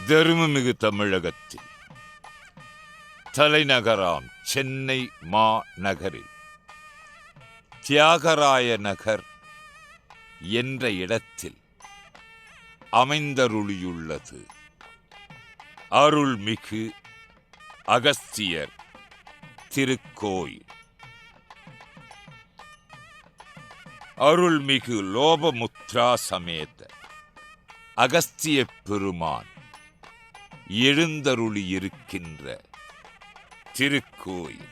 தருமமிகு தமிழகத்தில் தலைநகராம் சென்னை மாநகரில் தியாகராய நகர் என்ற இடத்தில் அமைந்தருளியுள்ளது அருள்மிகு அகஸ்தியர் திருக்கோயில். அருள்மிகு லோபமுத்ரா சமேத அகஸ்திய பெருமான் எழுந்தருளியிருக்கின்ற திருக்கோயில்.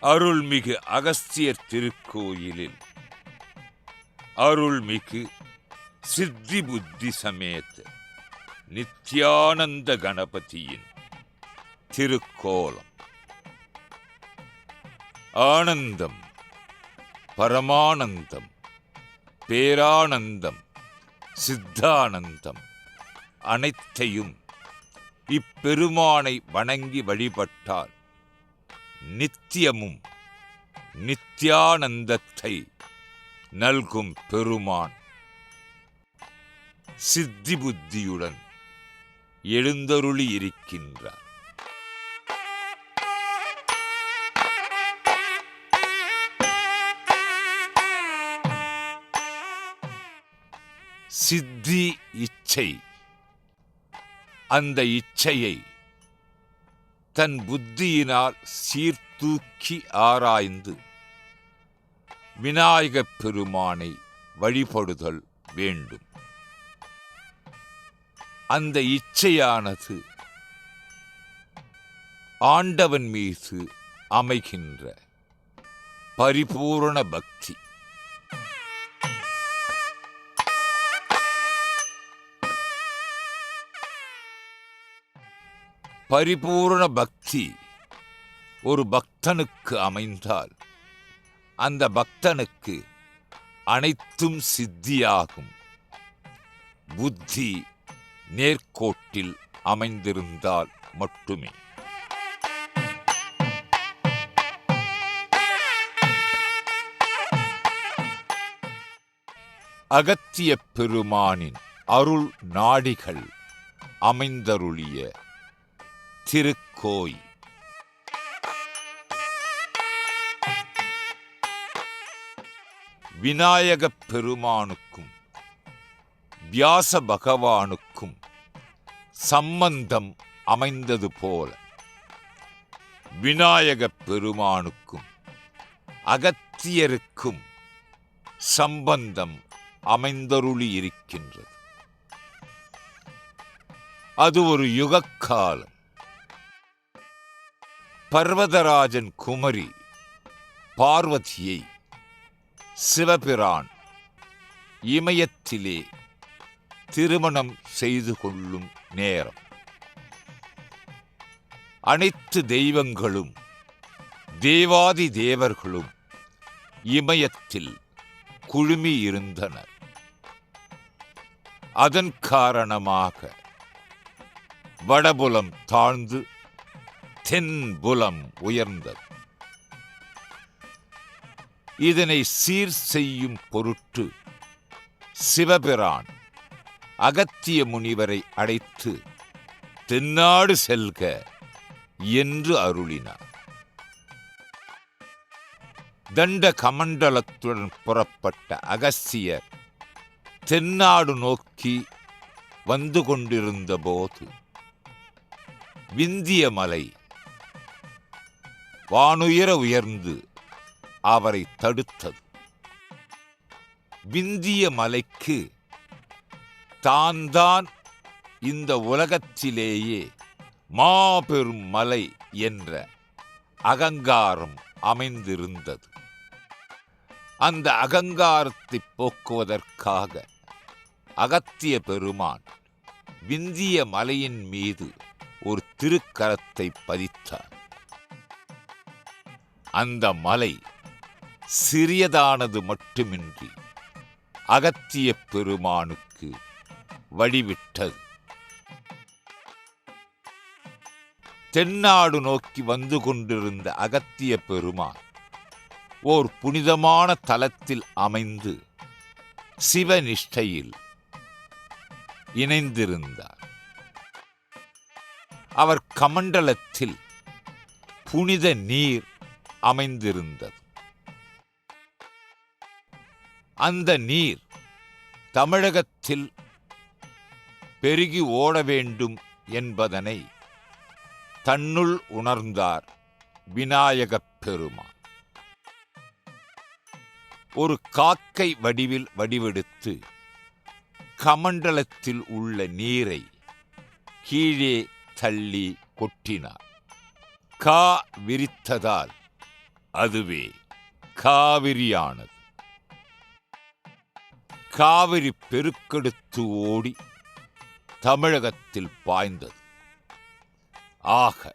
அருள்மிகு அகஸ்தியர் திருக்கோயிலில் அருள்மிகு சித்தி புத்தி சமேத நித்யானந்த கணபதியின் திருக்கோலம். ஆனந்தம், பரமானந்தம், பேரானந்தம், சித்தானந்தம் அனைத்தையும் இப்பெருமானை வணங்கி வழிபட்டால் நித்தியமும் நித்யானந்தத்தை நல்கும் பெருமான் சித்தி புத்தியுடன் எழுந்தருளி இருக்கின்றார். சித்தி இச்சை. அந்த இச்சையை தன் புத்தியினால் சீர்தூக்கி ஆராய்ந்து விநாயகப் பெருமானை வழிபடுதல் வேண்டும். அந்த இச்சையானது ஆண்டவன் மீது அமைகின்ற பரிபூரண பக்தி. பரிபூரண பக்தி ஒரு பக்தனுக்கு அமைந்தால் அந்த பக்தனுக்கு அனைத்தும் சித்தியாகும். புத்தி நேர்கோட்டில் அமைந்திருந்தால் மட்டுமே. அகத்திய பெருமானின் அருள் நாடிகள் அமைந்தருளிய திருக்கோயில். விநாயகப் பெருமானுக்கும் வியாச பகவானுக்கும் சம்பந்தம் அமைந்தது போல விநாயகப் பெருமானுக்கும் அகத்தியருக்கும் சம்பந்தம் அமைந்தருளி இருக்கின்றது. அது ஒரு யுகக்காலம். பர்வதராஜன் குமரி பார்வதியை சிவபிரான் இமயத்திலே திருமணம் செய்து கொள்ளும் நேரம். அனைத்து தெய்வங்களும் தேவாதி தேவர்களும் இமயத்தில் குழுமியிருந்தனர். அதன் காரணமாக வடபுலம் தாழ்ந்து தென்புலம் உயர்ந்தது. இதனை சீர் செய்யும் பொருட்டு சிவபிரான் அகத்திய முனிவரை அழைத்து தென்னாடு செல்க என்று அருளினார். தண்ட கமண்டலத்துடன் புறப்பட்ட அகஸ்தியர் தென்னாடு நோக்கி வந்து கொண்டிருந்த போது விந்திய மலை வானுயர உயர்ந்து அவரை தடுத்தது. விந்திய மலைக்கு தான் இந்த உலகத்திலேயே மாபெரும் மலை என்ற அகங்காரம் அமைந்திருந்தது. அந்த அகங்காரத்தை போக்குவதற்காக அகத்திய பெருமான் விந்திய மலையின் மீது ஒரு திருக்கரத்தை பதித்தார். அந்த மலை சிறியதானது மட்டுமின்றி அகத்திய பெருமானுக்கு வழிவிட்டது. தென்னாடு நோக்கி வந்து கொண்டிருந்த அகத்திய பெருமான் ஓர் புனிதமான தலத்தில் அமைந்து சிவநிஷ்டையில் இணைந்திருந்தார். அவர் கமண்டலத்தில் புனித நீர் அமைந்திருந்தது. அந்த நீர் தமிழகத்தில் பெருகி ஓட வேண்டும் என்பதனை தன்னுள் உணர்ந்தார் விநாயகப் பெருமான். ஒரு காக்கை வடிவெடுத்து கமண்டலத்தில் உள்ள நீரை கீழே தள்ளி கொட்டினார். கா விரித்ததால் அதுவே காவிரியானது. காவிரி பெருக்கெடுத்து ஓடி தமிழகத்தில் பாய்ந்தது. ஆக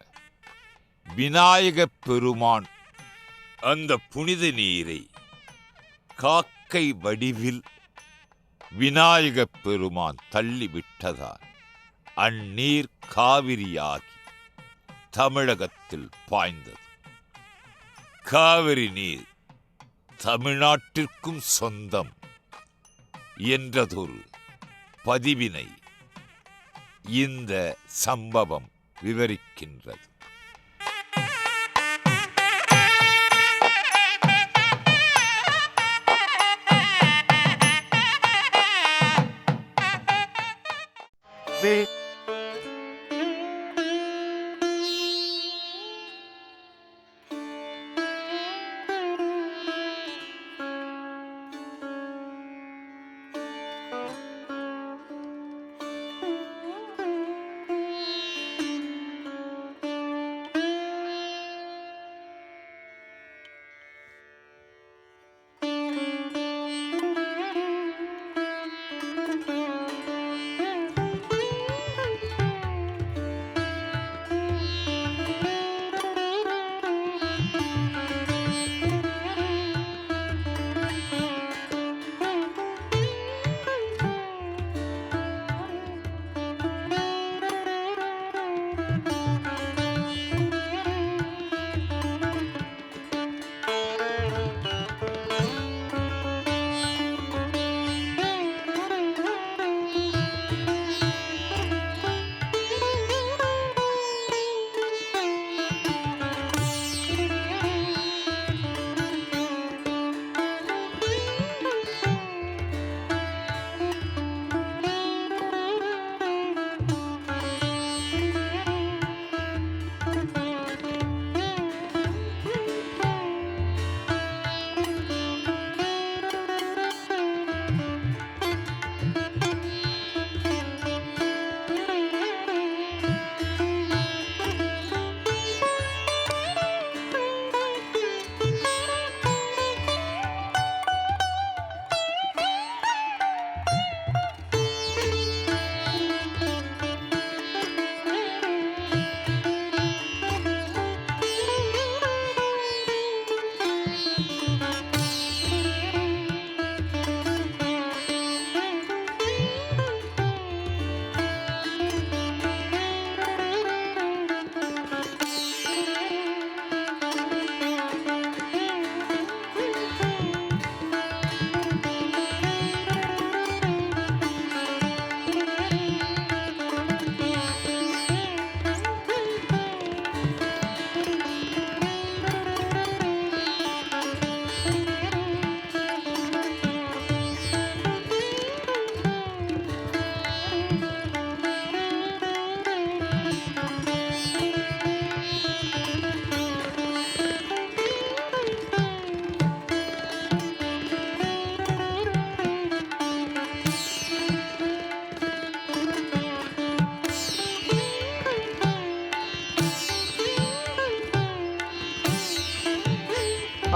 விநாயகப் பெருமான் அந்த புனித நீரை காக்கை வடிவில் விநாயகப் பெருமான் தள்ளிவிட்டதால் அந்நீர் காவிரியாகி தமிழகத்தில் பாய்ந்தது. காவிரி நீர் தமிழ்நாட்டிற்கும் சொந்தம் என்றதொரு பதிவினை இந்த சம்பவம் விவரிக்கின்றது.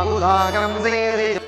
अनुरागं सेरे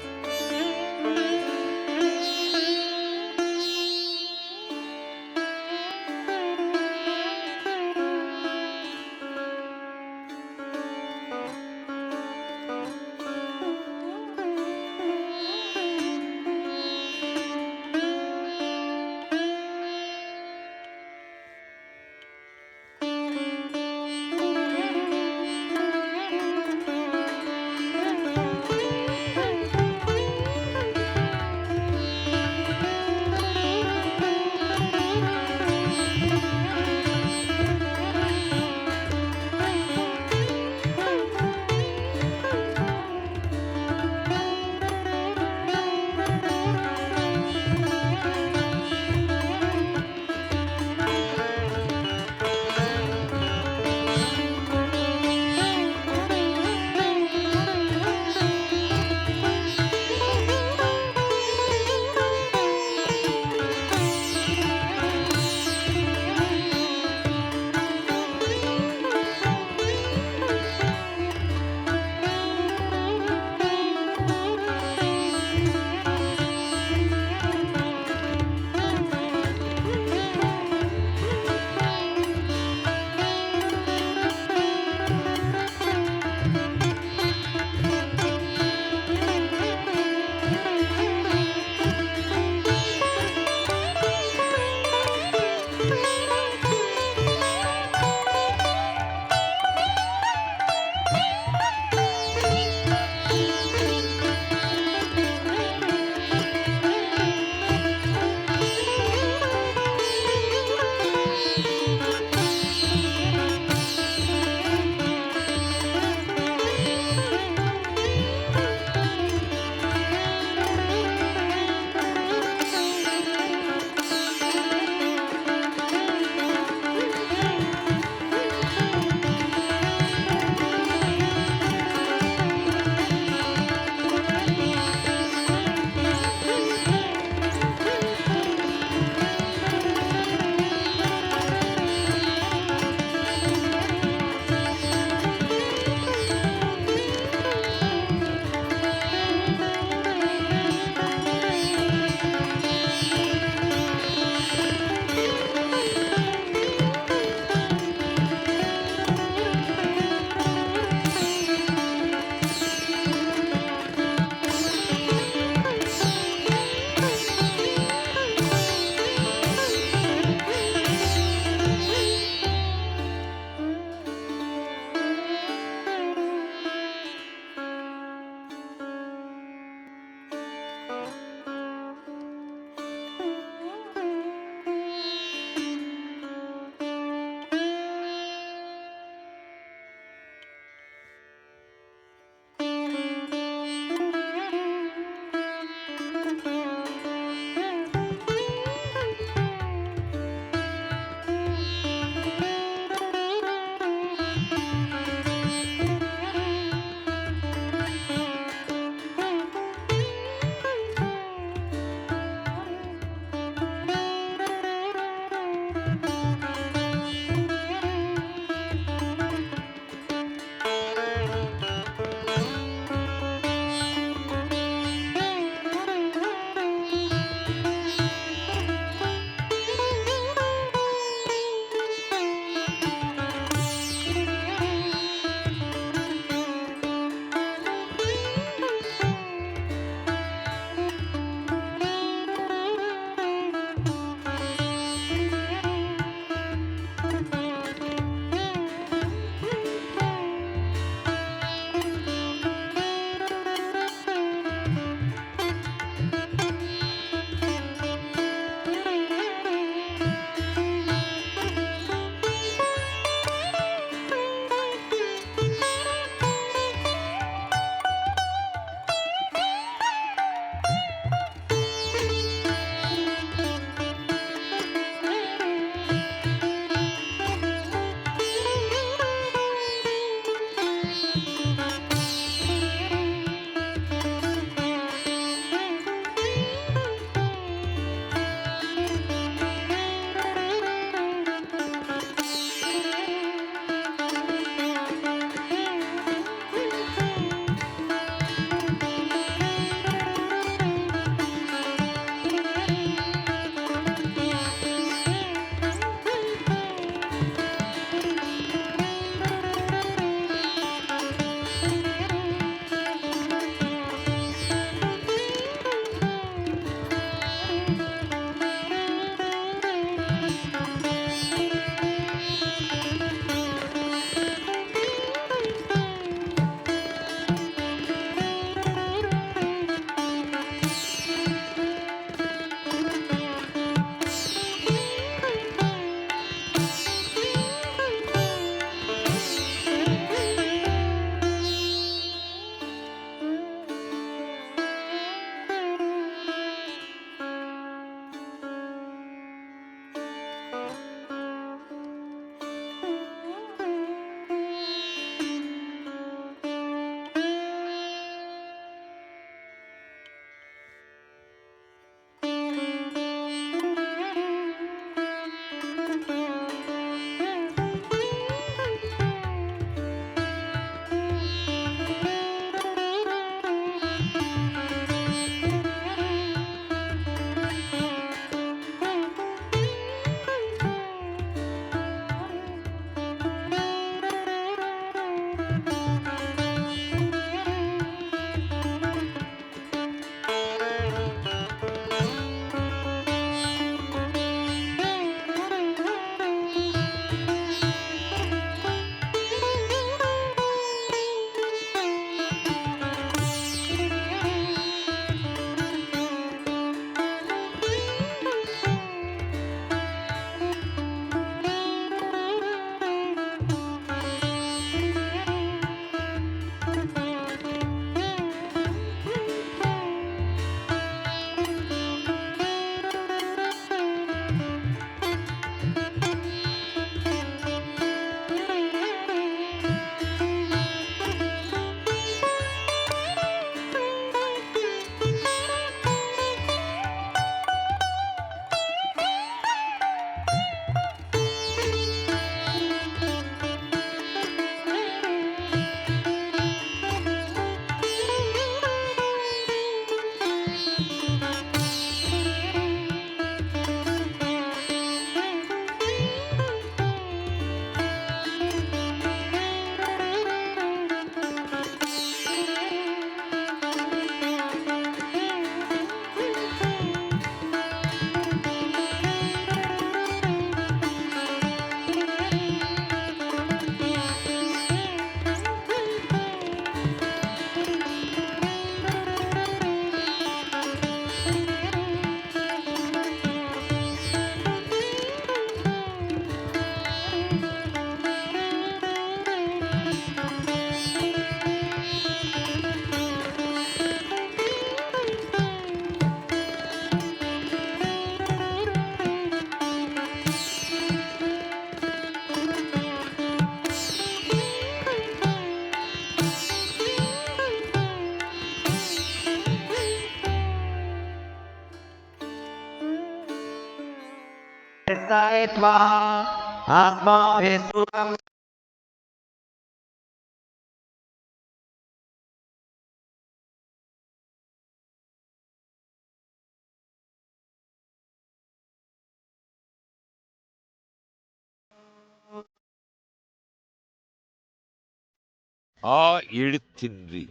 ஆ எழுத்தின்றி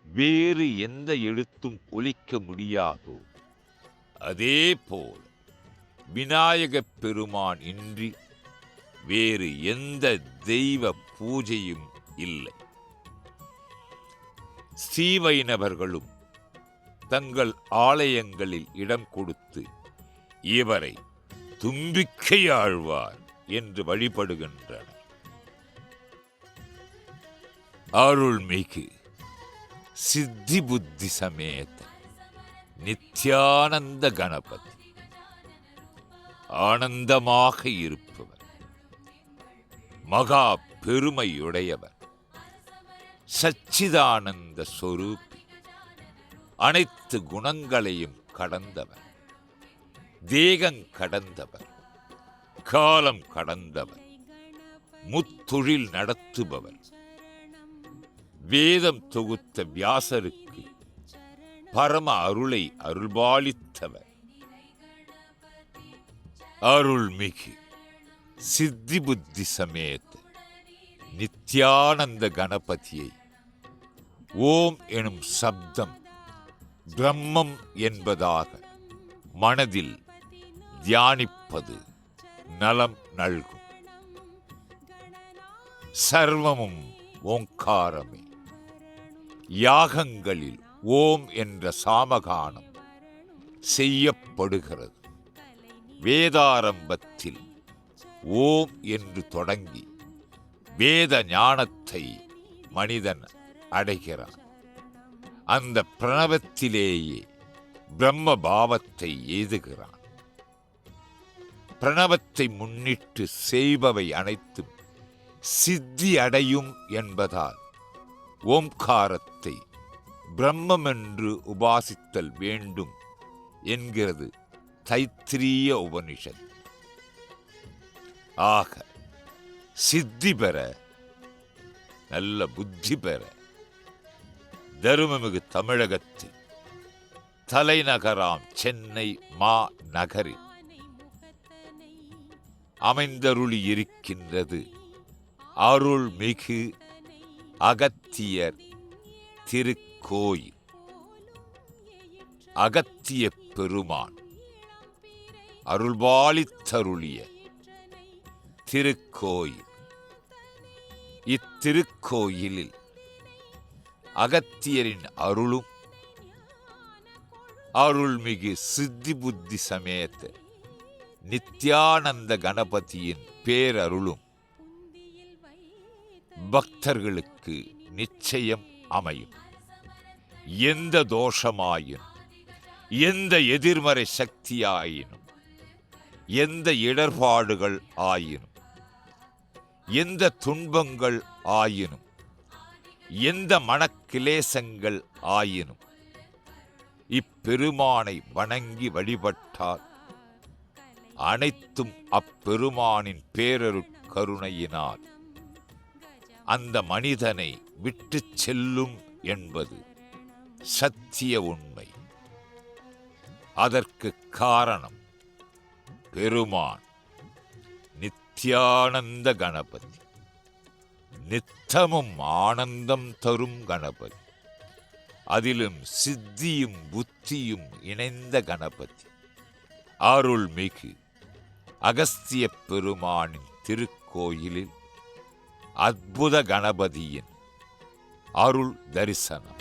வேறு எந்த எழுத்தும் ஒலிக்க முடியாதோ அதேபோல் விநாயகப் பெருமான் இன்றி வேறு எந்த தெய்வ பூஜையும் இல்லை. ஸ்ரீவைணவர்களும் தங்கள் ஆலயங்களில் இடம் கொடுத்து இவரை தும்பிக்கையாழ்வார் என்று வழிபடுகின்றனர். அருள்மிகு சித்தி புத்தி சமேத நித்யானந்த கணபதி ஆனந்தமாக இருப்பவர், மகா பெருமையுடையவர், சச்சிதானந்த சொரூபி, அனைத்து குணங்களையும் கடந்தவர், தேகம் கடந்தவர், காலம் கடந்தவர், முத்தொழில் நடத்துபவர், வேதம் தொகுத்த வியாசருக்கு பரம அருளை அருள்பாலித்தவர், அருள்மிகு சித்தி புத்தி சமேத நித்யானந்த கணபதியை ஓம் எனும் சப்தம் பிரம்மம் என்பதாக மனதில் தியானிப்பது நலம் நல்கும். சர்வமும் ஓங்காரமே. யாகங்களில் ஓம் என்ற சாமகானம் செய்யப்படுகிறது. வேதாரம்பத்தில் ஓம் என்று தொடங்கி வேத ஞானத்தை மனிதன் அடைகிறான். அந்த பிரணவத்திலேயே பிரம்ம பாவத்தை எய்துகிறான். பிரணவத்தை முன்னிட்டு செய்பவை அனைத்தும் சித்தி அடையும் என்பதால் ஓம்காரத்தை பிரம்மம் என்று உபாசித்தல் வேண்டும் என்கிறது தைத்திரிய உபனிஷத். ஆக சித்தி பெற, நல்ல புத்தி பெற தருமமிகு தமிழகத்தில் தலைநகராம் சென்னை மா நகரில் அமைந்தருளி இருக்கின்றது அருள்மிகு அகத்தியர் திருக்கோயில். அகத்திய பெருமான் அருள்பாலித்தருளிய திருக்கோயில். இத்திருக்கோயிலில் அகத்தியரின் அருளும் அருள்மிகு சித்தி புத்தி சமேத நித்யானந்த கணபதியின் பேரருளும் பக்தர்களுக்கு நிச்சயம் அமையும். எந்த தோஷமாயினும், எந்த எதிர்மறை சக்தியாயினும், எந்த இடர்பாடுகள் ஆயினும், எந்த துன்பங்கள் ஆயினும், எந்த மனக்கிலேசங்கள் ஆயினும் இப்பெருமானை வணங்கி வழிபட்டால் அனைத்தும் அப்பெருமானின் பேரருட் கருணையினால் அந்த மனிதனை விட்டுச் செல்லும் என்பது சத்திய உண்மை. அதற்கு காரணம் பெருமான் நித்யானந்த கணபதி, நித்தமும் ஆனந்தம் தரும் கணபதி, அதிலும் சித்தியும் புத்தியும் இணைந்த கணபதி. அருள்மிகு அகஸ்திய பெருமானின் திருக்கோயிலில் அற்புத கணபதியின் அருள் தரிசனம்.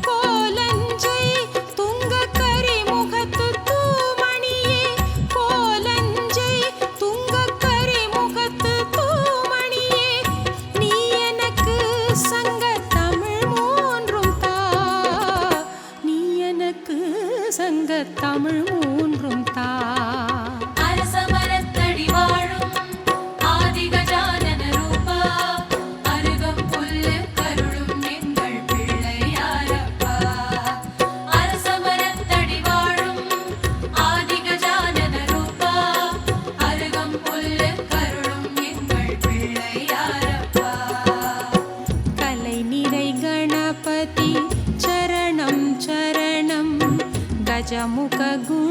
கோலஞ்சை துங்க கரிமுகத்து தூமணியே கோல பிரமுக குண